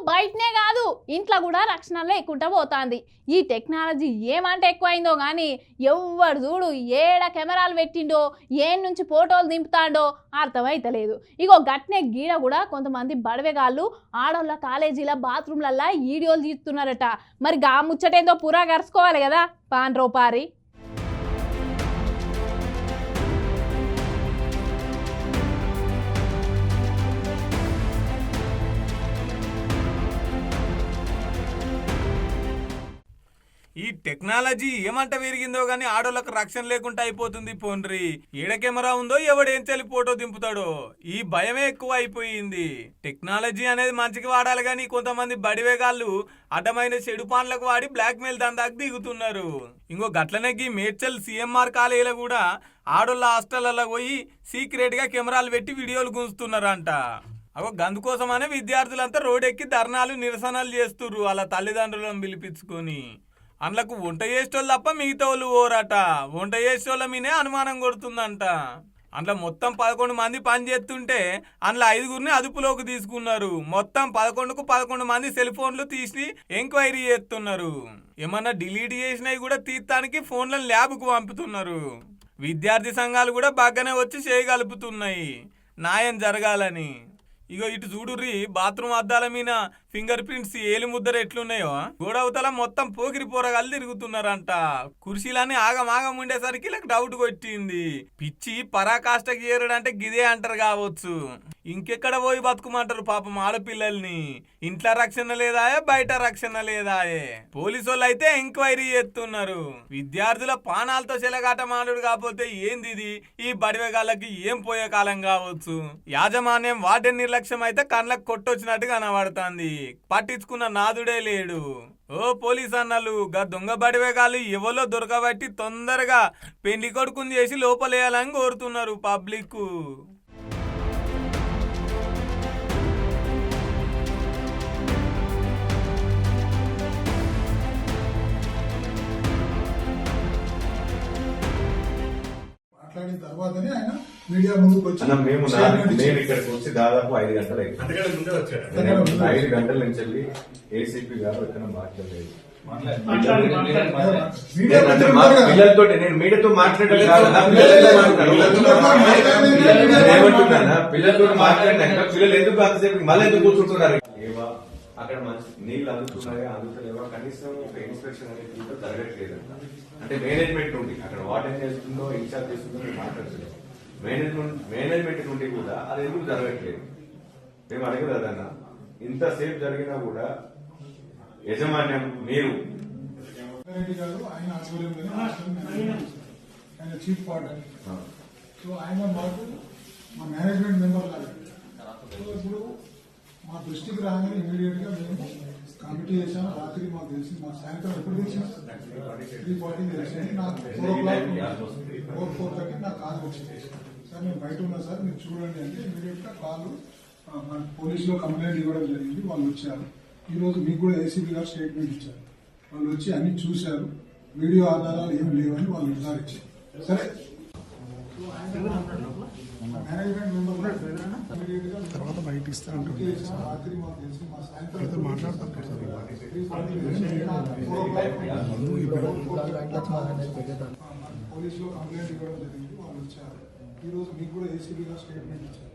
బయటనే కాదు ఇంట్లో కూడా రక్షణ లేకుండా పోతుంది. ఈ టెక్నాలజీ ఏమంటే ఎక్కువైందో కానీ ఎవ్వరు చూడు ఏడ కెమెరాలు పెట్టిండో ఏం నుంచి ఫోటోలు దింపుతాడో అర్థమైతలేదు. ఇగో గట్నే గీడ కూడా కొంతమంది బడవేగాళ్ళు ఆడోళ్ళ కాలేజీల బాత్రూమ్లల్లా వీడియోలు తీస్తున్నారట. మరి గా ముచ్చటేందో పురా గరుచుకోవాలి కదా పారి. ఈ టెక్నాలజీ ఏమంట పెరిగిందో గానీ ఆడోళ్ళకు రక్షణ లేకుండా అయిపోతుంది. పోండ్రి ఏడ కెమెరా ఉందో ఎవడేం చెల్లి ఫోటో దింపుతాడో ఈ భయమే ఎక్కువ అయిపోయింది. టెక్నాలజీ అనేది మంచికి వాడాలి గానీ కొంతమంది బడివేగాళ్ళు అడ్డమైన చెడు పాన్లకు వాడి బ్లాక్ మెయిల్ దందాకు దిగుతున్నారు. ఇంకో గట్లనే మేడ్చల్ సిఎంఆర్ కాలేజీలో కూడా ఆడోళ్ళ హాస్టళ్లలో పోయి సీక్రెట్ గా కెమెరాలు పెట్టి వీడియోలు గుంజుతున్నారంట. గందుకోసమనే విద్యార్థులంతా రోడ్డెక్కి ధర్నాలు నిరసనలు చేస్తుర్రు వాళ్ళ తల్లిదండ్రులను పిలిపించుకొని. అందులోకి వంట చేసేటోళ్ళు తప్ప మిగతా వాళ్ళు ఓరట. వంట చేసేటోళ్ళ మీనే అనుమానం కొడుతుందంట. అందులో మొత్తం 11 మంది పని చేస్తుంటే అందులో 5గురిని అదుపులోకి తీసుకున్నారు. మొత్తం 11కు 11 మంది సెల్ ఫోన్లు తీసి ఎంక్వైరీ చేస్తున్నారు. ఏమన్నా డిలీట్ చేసినవి కూడా తీర్తానికి ఫోన్లను ల్యాబ్కు పంపుతున్నారు. విద్యార్థి సంఘాలు కూడా బాగానే వచ్చి చేయగలుపుతున్నాయి న్యాయం జరగాలని. ఇగో ఇటు చూడుర్రి బాత్రూమ్ అద్దాల మీద ఫింగర్ ప్రింట్స్ ఏలి ముద్దరు ఎట్లున్నాయో గోడవతల మొత్తం పోకిరి పోరగాళ్ళు తిరుగుతున్నారంట. కుర్చీలన్నీ ఆగమాగం ఉండేసరికి ఇలా డౌట్ కొట్టింది. పిచ్చి పరాకాష్ఠకి చేరడంటే గిదే అంటారు కావచ్చు. ఇంకెక్కడ పోయి బతుకుమంటారు పాపం ఆడపిల్లల్ని. ఇంట్లో రక్షణ లేదాయే బయట రక్షణ లేదాయే. పోలీసు వాళ్ళు అయితే ఎంక్వైరీ చేస్తున్నారు. విద్యార్థుల పానాలతో చెలగాట మాట్లాడు కాకపోతే ఏంది ఈ బడివేగాళ్ళకి ఏం పోయే కాలం కావచ్చు. యాజమాన్యం వార్డెన్ నిర్లక్ష్యం అయితే కళ్ళకు కొట్టొచ్చినట్టు కనబడుతుంది. పట్టించుకున్న నాదుడే లేడు. ఓ పోలీస్ అన్నలు గా దొంగ బడివేగాళ్ళు ఎవరో దొరకబట్టి తొందరగా పెండి కొడుకుని చేసి లోపలేయాలని కోరుతున్నారు పబ్లిక్. మాట్లాడిన తర్వాతనే ఆయన మీడియా ముందుకు వచ్చి నేను ఇక్కడికి వచ్చి దాదాపు 5 గంటలు అయిపోయింది. 5 గంటల నుంచి వెళ్ళి ఏసీపీ గారు ఎక్కడ మాట్లాడలేదు. పిల్లలతో నేను మీడియాతో ఏమంటున్నానా పిల్లలతో మాట్లాడినాక పిల్లలు ఎందుకు అంతసేపు మళ్ళీ ఎందుకు కూర్చుంటున్నారు? ఏవా అక్కడ మంచి నీళ్ళు అందుతున్నాయా అందుతలేవా కనీసం ఒక ఇన్స్పెక్షన్ అనేది జరగట్లేదంట. అంటే మేనేజ్మెంట్ నుండి అక్కడ వాటర్ చేస్తుందో ఇన్ఛార్జ్ చేస్తుందో మాట్లాడుతున్నాం. మేనేజ్మెంట్ నుండి కూడా అది ఎందుకు జరగట్లేదు మేము అడగదు అదన్నా. ఇంతసేపు జరిగినా కూడా యజమాన్యం మీరు ఆయన చీఫ్ పార్ట్నర్. సో ఆయన మాకు మా మేనేజ్మెంట్ మెంబర్ లాగా. సో ఇప్పుడు మా దృష్టికి రాగానే ఇమీడియట్ గా మేము కమిటీ చేశాను. రాత్రి మాకు తెలిసి మా సాయంత్రం ఎప్పుడు తెలిసింది 3:40 తెలిసింది. నాకు 4:30 నాకు కాల్ వచ్చింది. సార్ నేను బయట ఉన్నా సార్ మీరు చూడండి అంటే ఇమీడియట్ గా కాల్ మన పోలీసులో కంప్లైంట్ ఇవ్వడం జరిగింది. వాళ్ళు వచ్చారు. ఈ రోజు మీకు కూడా ఏసీబీ గారు స్టేట్మెంట్ ఇచ్చారు. వాళ్ళు వచ్చి అన్ని చూశారు. వీడియో ఆధారాలు ఏం లేవని వాళ్ళు నిర్ధారించారు. సరే మేనేజ్మెంట్ మెంబర్ తర్వాత బయట ఇస్తారంటే రాత్రి మాకు తెలిసి మా సాయంత్రం మాట్లాడతాం. పోలీసులో కంప్లైంట్ ఇవ్వడం జరిగింది. వాళ్ళు వచ్చారు. ఈ రోజు మీకు కూడా ఏసీబీ గారు స్టేట్మెంట్ ఇచ్చారు.